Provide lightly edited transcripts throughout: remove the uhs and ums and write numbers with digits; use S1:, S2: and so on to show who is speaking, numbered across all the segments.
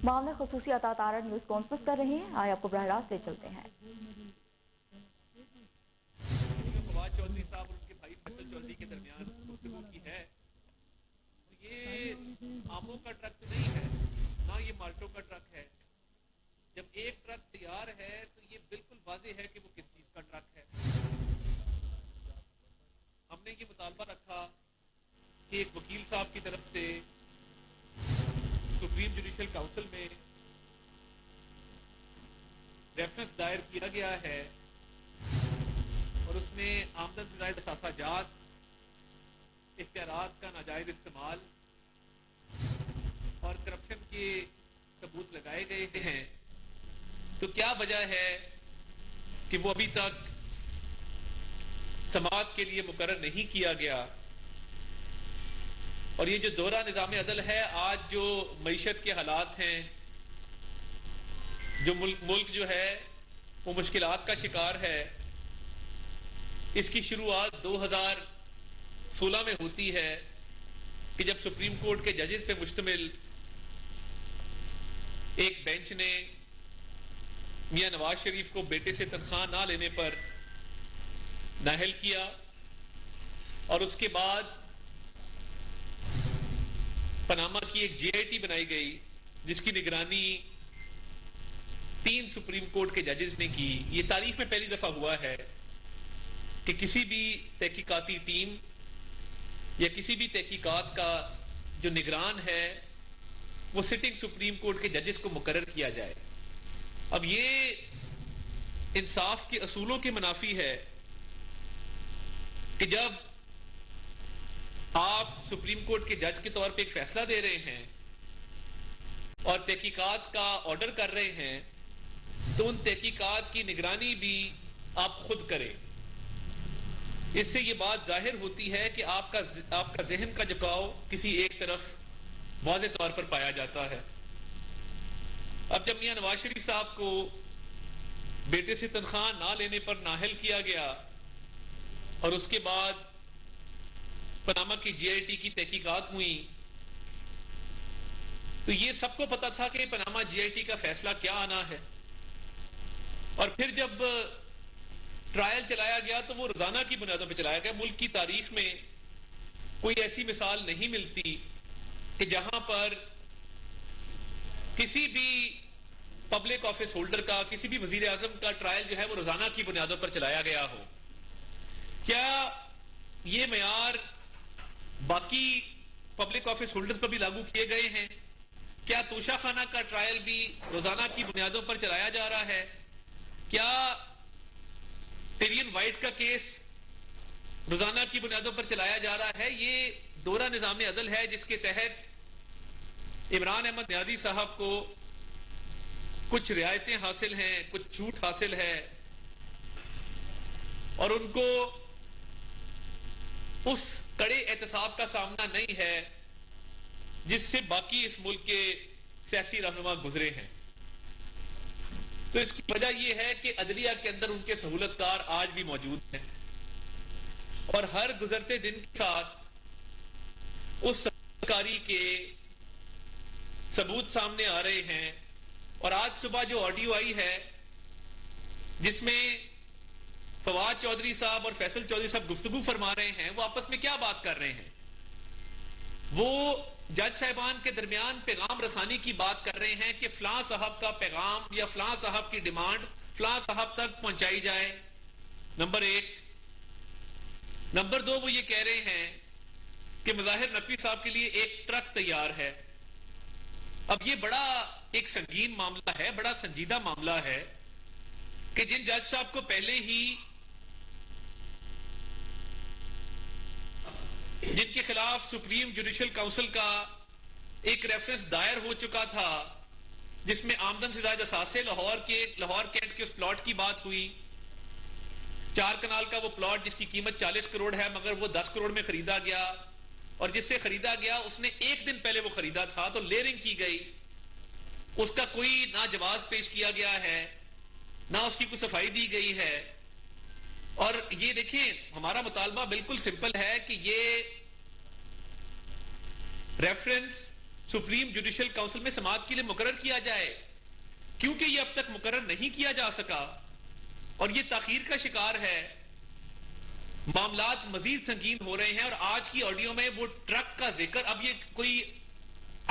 S1: मामले खुसूसी अता तारा news conference कर रहे हैं। आए आपको बराह रास्त ले चलते हैं।
S2: फवाद चौधरी साहब और उनके भाई फैसल चौधरी के दरमियान गुफ्तगू की है, तो ये आमों का ट्रक तो नहीं है, ना ये माल्टों का ट्रक है। जब एक ट्रक तैयार है तो ये बिल्कुल वाज़ेह है कि वो किस चीज का ट्रक है। हमने ये मुतालबा रखा कि एक वकील साहब की तरफ से सुप्रीम जुडिशल काउंसिल में रेफरेंस दायर किया गया है और उसमें आमदन से ज़ायद असासाजात, इख्तियारात का नाजायज इस्तेमाल और करप्शन के सबूत लगाए गए हैं। तो क्या वजह है कि वो अभी तक समाअत के लिए मुकर्रर नहीं किया गया। और ये जो दोहरा निज़ाम अदल है, आज जो मईशत के हालात हैं, जो मुल्क जो है वो मुश्किलात का शिकार है, इसकी शुरुआत 2016 में होती है कि जब सुप्रीम कोर्ट के जजेस पे मुश्तमिल एक बेंच ने मियां नवाज शरीफ को बेटे से तनख्वाह ना लेने पर नाअहल किया और उसके बाद पनामा की एक जीआईटी बनाई गई जिसकी निगरानी 3 सुप्रीम कोर्ट के जजेस ने की। यह तारीख में पहली दफा हुआ है कि किसी भी तहकीकाती टीम या किसी भी तहकीकात का जो निगरान है वो सिटिंग सुप्रीम कोर्ट के जजेस को मुकर्रर किया जाए। अब ये इंसाफ के असूलों के मुनाफी है कि जब आप सुप्रीम कोर्ट के जज के तौर पे एक फैसला दे रहे हैं और तहकीकात का ऑर्डर कर रहे हैं तो उन तहकीकात की निगरानी भी आप खुद करें। इससे यह बात जाहिर होती है कि आपका जहन का झुकाव किसी एक तरफ वाज़े तौर पर पाया जाता है। अब जब मियां नवाज शरीफ साहब को बेटे से तनख्वाह ना लेने पर नाअहल किया गया और उसके बाद पनामा की जीआईटी की तहकीकात हुई, तो ये सबको पता था कि पनामा जीआईटी का फैसला क्या आना है। और फिर जब ट्रायल चलाया गया तो वो रोजाना की बुनियादों पर चलाया गया। मुल्क की तारीख में कोई ऐसी मिसाल नहीं मिलती कि जहां पर किसी भी पब्लिक ऑफिस होल्डर का, किसी भी वजीर आजम का ट्रायल जो है वो रोजाना की बुनियादों पर चलाया गया हो। क्या ये मयार बाकी पब्लिक ऑफिस होल्डर्स पर भी लागू किए गए हैं? क्या तोशा खाना का ट्रायल भी रोजाना की बुनियादों पर चलाया जा रहा है? क्या टेरियन वाइट का केस रोजाना की बुनियादों पर चलाया जा रहा है? ये दोहरा निजाम अदल है जिसके तहत इमरान अहमद न्याजी साहब को कुछ रियायतें हासिल हैं, कुछ छूट हासिल है और उनको उस कड़े एहतसाब का सामना नहीं है जिससे बाकी इस मुल्क के सियासी रहनुमा गुजरे हैं। तो इसकी वजह यह है कि अदलिया के अंदर उनके सहूलतकार आज भी मौजूद हैं और हर गुजरते दिन के साथ उस सरकारी के सबूत सामने आ रहे हैं। और आज सुबह जो ऑडियो आई है जिसमें फवाद चौधरी साहब और फैसल चौधरी साहब गुफ्तगू फरमा रहे हैं, वो आपस में क्या बात कर रहे हैं? वो जज साहिबान के दरमियान पैगाम रसानी की बात कर रहे हैं कि फलां साहब का पैगाम या फलां साहब की डिमांड फलां साहब तक पहुंचाई जाए, नंबर 1। नंबर 2, वो ये कह रहे हैं कि मुजाहिर नकवी साहब के लिए एक ट्रक तैयार है। अब ये बड़ा एक संगीन मामला है, बड़ा संजीदा मामला है कि जिन जज साहब को पहले ही जिनके खिलाफ सुप्रीम जुडिशल काउंसिल का एक रेफरेंस दायर हो चुका था जिसमें आमदन से ज्यादा असासे लाहौर कैंट के उस प्लॉट की बात हुई, 4 कनाल का वो प्लॉट जिसकी कीमत 40 करोड़ है मगर वो 10 करोड़ में खरीदा गया और जिससे खरीदा गया उसने एक दिन पहले वो खरीदा था तो लेयरिंग की गई, उसका कोई ना जवाब पेश किया गया है ना उसकी कोई सफाई दी गई है। और ये देखिए हमारा मुतालबा बिल्कुल सिंपल है कि ये रेफरेंस सुप्रीम जुडिशियल काउंसिल में समाअत के लिए मुकर्रर किया जाए, क्योंकि यह अब तक मुकर्रर नहीं किया जा सका और यह ताखीर का शिकार है, मामलात मजीद संगीन हो रहे हैं। और आज की ऑडियो में वो ट्रक का जिक्र, अब ये कोई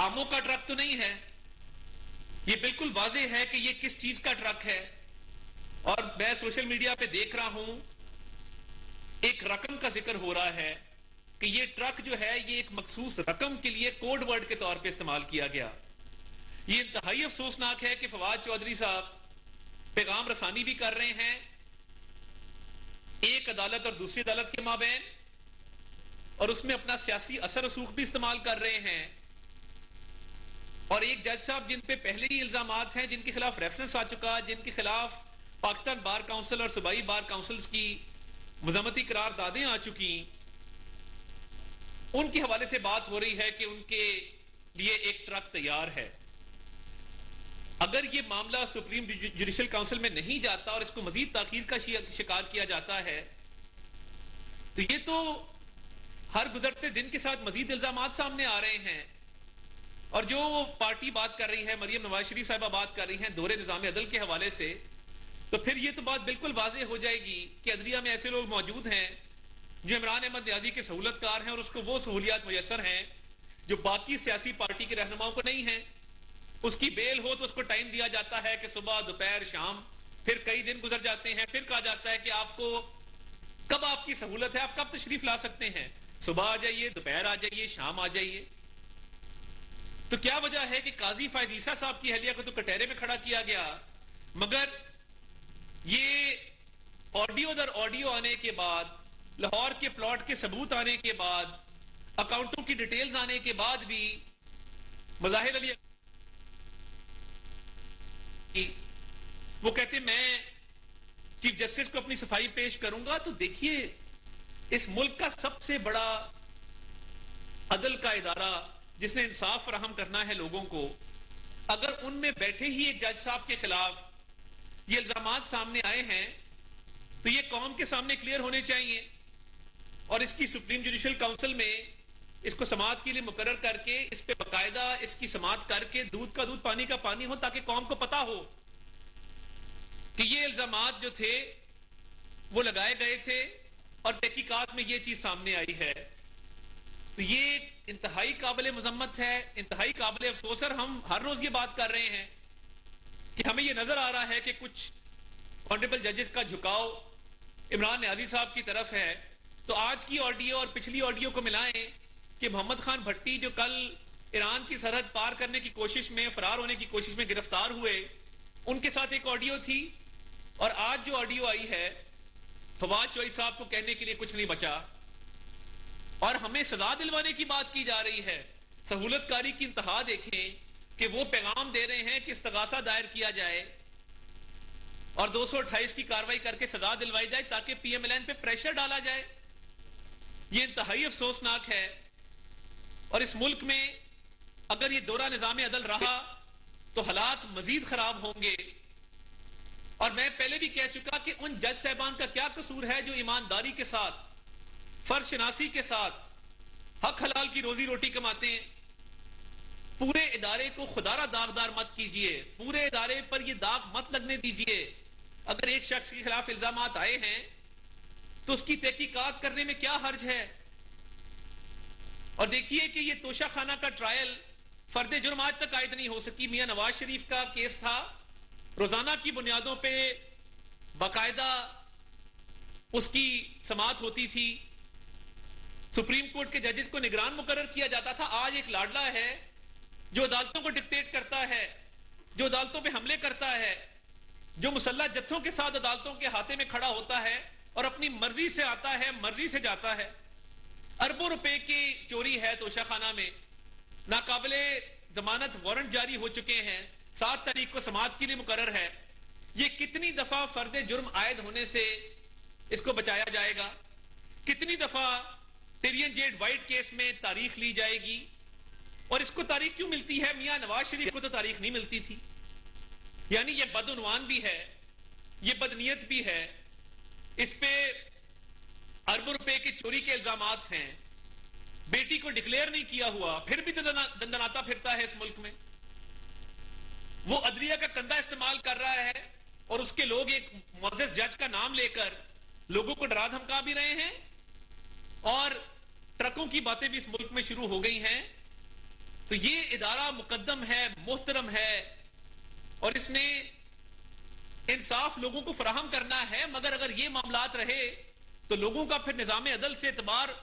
S2: आमों का ट्रक तो नहीं है, ये बिल्कुल वाज़ेह है कि ये किस चीज का ट्रक है। और मैं सोशल मीडिया पे देख रहा हूं एक रकम का जिक्र हो रहा है कि ये ट्रक जो है ये एक मखसूस रकम के लिए कोड वर्ड के तौर पे इस्तेमाल किया गया। ये इंतहाई अफसोसनाक है कि फवाद चौधरी साहब पैगाम रसानी भी कर रहे हैं एक अदालत और दूसरी अदालत के माबैन, और उसमें अपना सियासी असर रसूख भी इस्तेमाल कर रहे हैं। और एक जज साहब जिन पे पहले ही इल्जामात हैं, जिनके खिलाफ रेफरेंस आ चुका, जिनके खिलाफ पाकिस्तान बार काउंसिल और सूबाई बार काउंसिल्स की मजम्मती करारदादें आ चुकी, उनके हवाले से बात हो रही है कि उनके लिए एक ट्रक तैयार है। अगर यह मामला सुप्रीम जुडिशियल काउंसिल में नहीं जाता और इसको मजीद ताखीर का शिकार किया जाता है, तो ये तो हर गुजरते दिन के साथ मजीद इल्जामात सामने आ रहे हैं। और जो पार्टी बात कर रही है, मरियम नवाज शरीफ साहिबा बात कर रही हैं दोहरे निज़ाम अदल के हवाले से, तो फिर ये तो बात बिल्कुल वाज़ेह हो जाएगी कि अदलिया में ऐसे लोग मौजूद हैं जो इमरान अहमद न्याजी के सहूलतकार हैं और उसको वो सहूलियात मुयस्सर हैं जो बाकी सियासी पार्टी के रहनुमाओं को नहीं है। उसकी बेल हो तो उसको टाइम दिया जाता है कि सुबह दोपहर शाम, फिर कई दिन गुजर जाते हैं, फिर कहा जाता है कि आपको कब आपकी सहूलत है, आप कब तशरीफ ला सकते हैं, सुबह आ जाइए, दोपहर आ जाइए, शाम आ जाइए। तो क्या वजह है कि काजी फायद ईसा साहब की अहलिया को तो कटहरे में खड़ा किया गया, मगर ये ऑडियो दर ऑडियो आने के बाद, लाहौर के प्लॉट के सबूत आने के बाद, अकाउंटों की डिटेल्स आने के बाद भी मज़ाहिर अली वो कहते मैं चीफ जस्टिस को अपनी सफाई पेश करूंगा। तो देखिए, इस मुल्क का सबसे बड़ा अदल का इदारा जिसने इंसाफ फराहम करना है लोगों को, अगर उनमें बैठे ही एक जज साहब के खिलाफ ये इल्जामात सामने आए हैं तो ये कौम के सामने क्लियर होने चाहिए। और इसकी सुप्रीम जुडिशियल काउंसिल में इसको समाअत के लिए मुकर्रर करके इस पे बाकायदा इसकी समाअत करके दूध का दूध पानी का पानी हो, ताकि कौम को पता हो कि ये इल्जामात जो थे वो लगाए गए थे और तहकीकात में ये चीज सामने आई है। तो ये इंतहाई काबिल मजम्मत है, इंतहाई काबिल अफसोस है। हम हर रोज ये बात कर रहे हैं कि हमें ये नजर आ रहा है कि कुछ ऑनरेबल जजेस का झुकाव इमरान न्याजी साहब की तरफ है। तो आज की ऑडियो और पिछली ऑडियो को मिलाएं कि मोहम्मद खान भट्टी जो कल ईरान की सरहद पार करने की कोशिश में, फरार होने की कोशिश में गिरफ्तार हुए, उनके साथ एक ऑडियो थी, और आज जो ऑडियो आई है फवाद चौधरी साहब को कहने के लिए कुछ नहीं बचा और हमें सजा दिलवाने की बात की जा रही है। सहूलतकारी की इंतहा देखें कि वो पैगाम दे रहे हैं कि इस्तगासा दायर किया जाए और 228 की कार्रवाई करके सजा दिलवाई जाए ताकि पीएमएलएन पे प्रेशर डाला जाए। ये इंतहाई अफसोसनाक है। और इस मुल्क में अगर ये दोहरा निजाम अदल रहा तो हालात मजीद खराब होंगे। और मैं पहले भी कह चुका कि उन जज साहबान का क्या कसूर है जो ईमानदारी के साथ, फर्शनासी के साथ हक हलाल की रोजी रोटी कमाते हैं। पूरे इदारे को खुदारा दागदार मत कीजिए, पूरे इदारे पर यह दाग मत लगने दीजिए। अगर एक शख्स के खिलाफ इल्जामात आए हैं तो उसकी तहकीकात करने में क्या हर्ज है। और देखिए कि यह तोशा खाना का ट्रायल फर्द जुर्म आज तक आयद नहीं हो सकी। मियां नवाज शरीफ का केस था, रोजाना की बुनियादों पे बाकायदा उसकी समाअत होती थी, सुप्रीम कोर्ट के जजेस को निगरान मुकर्रर किया जाता था। आज एक लाडला है जो अदालतों को डिक्टेट करता है, जो अदालतों पे हमले करता है, जो मुसल्लह जत्थों के साथ अदालतों के हाथे में खड़ा होता है और अपनी मर्जी से आता है, मर्जी से जाता है। अरबों रुपए की चोरी है तोशा खाना में, नाकाबिले जमानत वारंट जारी हो चुके हैं, 7 तारीख को समाअत के लिए मुकर्रर है। ये कितनी दफा फर्द जुर्म आयद होने से इसको बचाया जाएगा, कितनी दफा टिरियन जेड वाइट केस में तारीख ली जाएगी। और इसको तारीख क्यों मिलती है? मियां नवाज शरीफ को तो तारीख नहीं मिलती थी। यानी ये बदउनवान भी है, ये बदनीयत भी है, इस पे अरबों रुपए की चोरी के इल्जामात हैं। बेटी को डिक्लेयर नहीं किया हुआ, फिर भी दंदनाता फिरता है इस मुल्क में। वो अदलिया का कंधा इस्तेमाल कर रहा है और उसके लोग एक मुअज़्ज़ज़ जज का नाम लेकर लोगों को डरा धमका भी रहे हैं, और ट्रकों की बातें भी इस मुल्क में शुरू हो गई हैं। तो ये इदारा मुकद्दम है, मोहतरम है, और इसने इंसाफ लोगों को फराहम करना है। मगर अगर ये मामलात रहे तो लोगों का फिर निजाम अदल से एतबार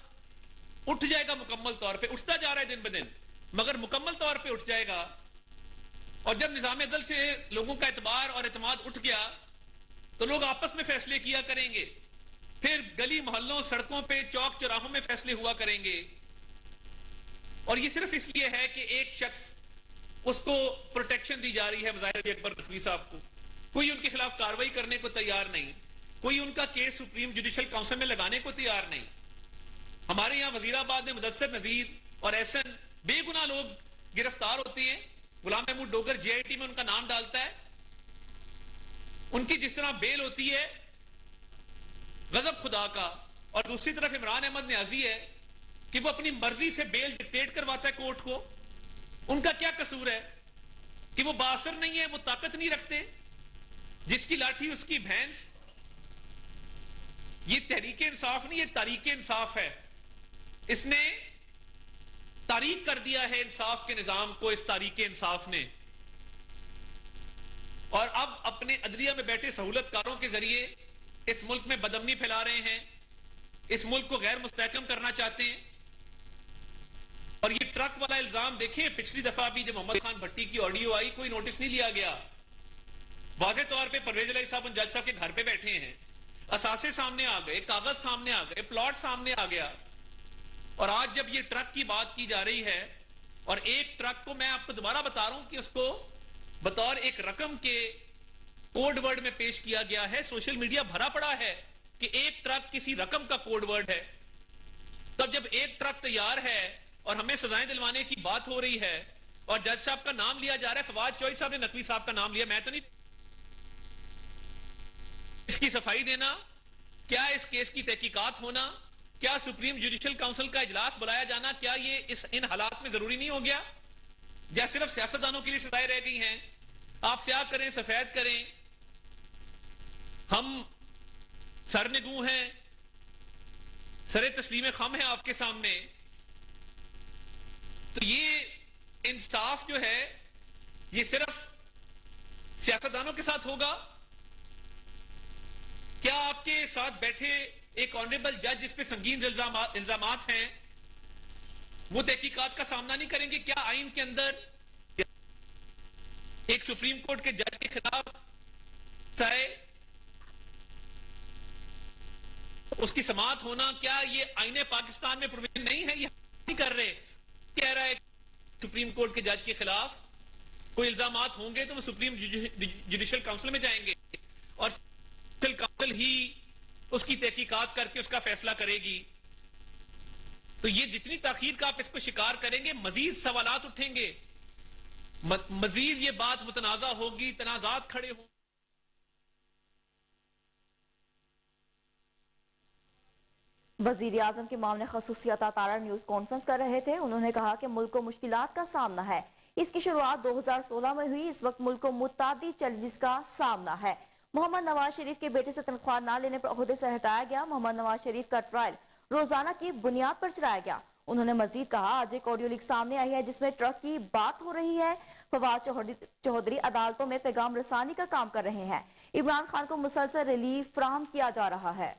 S2: उठ जाएगा, मुकम्मल तौर पे उठता जा रहा है दिन ब दिन, मगर मुकम्मल तौर पे उठ जाएगा। और जब निजाम अदल से लोगों का एतबार और एतमाद उठ गया तो लोग आपस में फैसले किया करेंगे, फिर गली मोहल्लों, सड़कों पे, चौक चौराहों में फैसले हुआ करेंगे। और ये सिर्फ इसलिए है कि एक शख्स, उसको प्रोटेक्शन दी जा रही है, मुज़ाहिर अली अकबर नकवी साहब को, कोई उनके खिलाफ कार्रवाई करने को तैयार नहीं, कोई उनका केस सुप्रीम जुडिशल काउंसिल में लगाने को तैयार नहीं। हमारे यहां वजीराबाद में मुदस्सिर नजीर और एहसन बेगुनाह लोग गिरफ्तार होते हैं। गुलाम महमूद डोगर जेआईटी में उनका नाम डालता है, उनकी जिस तरह बेल होती है गजब खुदा का, और दूसरी तरफ इमरान अहमद न्याजी है कि वो अपनी मर्जी से बेल डिक्टेट करवाता है कोर्ट को। उनका क्या कसूर है कि वो बासर नहीं है, वो ताकत नहीं रखते, जिसकी लाठी उसकी भैंस। ये तहरीक इंसाफ नहीं, ये तारीक इंसाफ है। इसने तारीक कर दिया है इंसाफ के निजाम को, इस तारीक इंसाफ ने। और अब अपने अदलिया में बैठे सहूलतकारों के जरिए इस मुल्क में बदअमनी फैला रहे हैं, इस मुल्क को गैर मुस्तहकम करना चाहते हैं। और ये ट्रक वाला इल्जाम देखिए, पिछली दफा भी जब मोहम्मद खान भट्टी की ऑडियो आई कोई नोटिस नहीं लिया गया। वाज़े तौर पे परवेज इलाही साहब उन जज साहब के घर पे बैठे हैं, असासे सामने आ गए, कागज सामने आ गए, प्लॉट सामने आ गया। और आज जब ये ट्रक की बात की जा रही है, और एक ट्रक को मैं आपको दोबारा बता रहा हूं कि उसको बतौर एक रकम के कोड वर्ड में पेश किया गया है। सोशल मीडिया भरा पड़ा है कि एक ट्रक किसी रकम का कोड वर्ड है। तब जब एक ट्रक तैयार है और हमें सजाएं दिलवाने की बात हो रही है और जज साहब का नाम लिया जा रहा है, फवाद चौधरी साहब ने नकवी साहब का नाम लिया, मैं तो नहीं, इसकी सफाई देना, क्या इस केस की तहकीकात होना, क्या सुप्रीम जुडिशल काउंसिल का इजलास बुलाया जाना, क्या ये इन हालात में जरूरी नहीं हो गया? या सिर्फ सियासतदानों के लिए सजाएं रह गई हैं? आप स्याह करें, सफेद करें, हम सरनिगू हैं, सरे तस्लीम खम है आपके सामने। तो ये इंसाफ जो है ये सिर्फ सियासतदानों के साथ होगा? क्या आपके साथ बैठे एक ऑनरेबल जज जिस पे संगीन इल्जामात हैं वो तहकीकात का सामना नहीं करेंगे? क्या आइन के अंदर एक सुप्रीम कोर्ट के जज के खिलाफ चाहे उसकी समाअत होना, क्या ये आईने पाकिस्तान में प्रोविजन नहीं है? ये नहीं कर रहे। कह रहा है सुप्रीम कोर्ट के जज के खिलाफ कोई इल्जामात होंगे तो वो सुप्रीम जुडिशल काउंसिल में जाएंगे और जुडिशल काउंसिल ही उसकी तहकीकात करके उसका फैसला करेगी। तो ये जितनी ताखीर का आप इसको शिकार करेंगे, मजीद सवालात उठेंगे, मजीद ये बात मुतनाजा होगी, तनाजात खड़े होंगे।
S1: वजीर आजम के मामले खसूसियत तारा न्यूज कॉन्फ्रेंस कर रहे थे। उन्होंने कहा कि मुल्क को मुश्किलात का सामना है। इसकी शुरुआत 2016 में हुई। इस वक्त मुल्क को मुतादी चैलेंजेस का सामना है। मोहम्मद नवाज शरीफ के बेटे से तनख्वाह न लेने पर ओहदे से हटाया गया। मोहम्मद नवाज शरीफ का ट्रायल रोजाना की बुनियाद पर चलाया गया। उन्होंने मजीद कहा, आज एक ऑडियो लीक सामने आई है जिसमें ट्रक की बात हो रही है। फवाद चौधरी अदालतों में पैगाम रसानी का काम कर रहे हैं। इमरान खान को मुसलसल रिलीफ फराहम किया जा रहा है।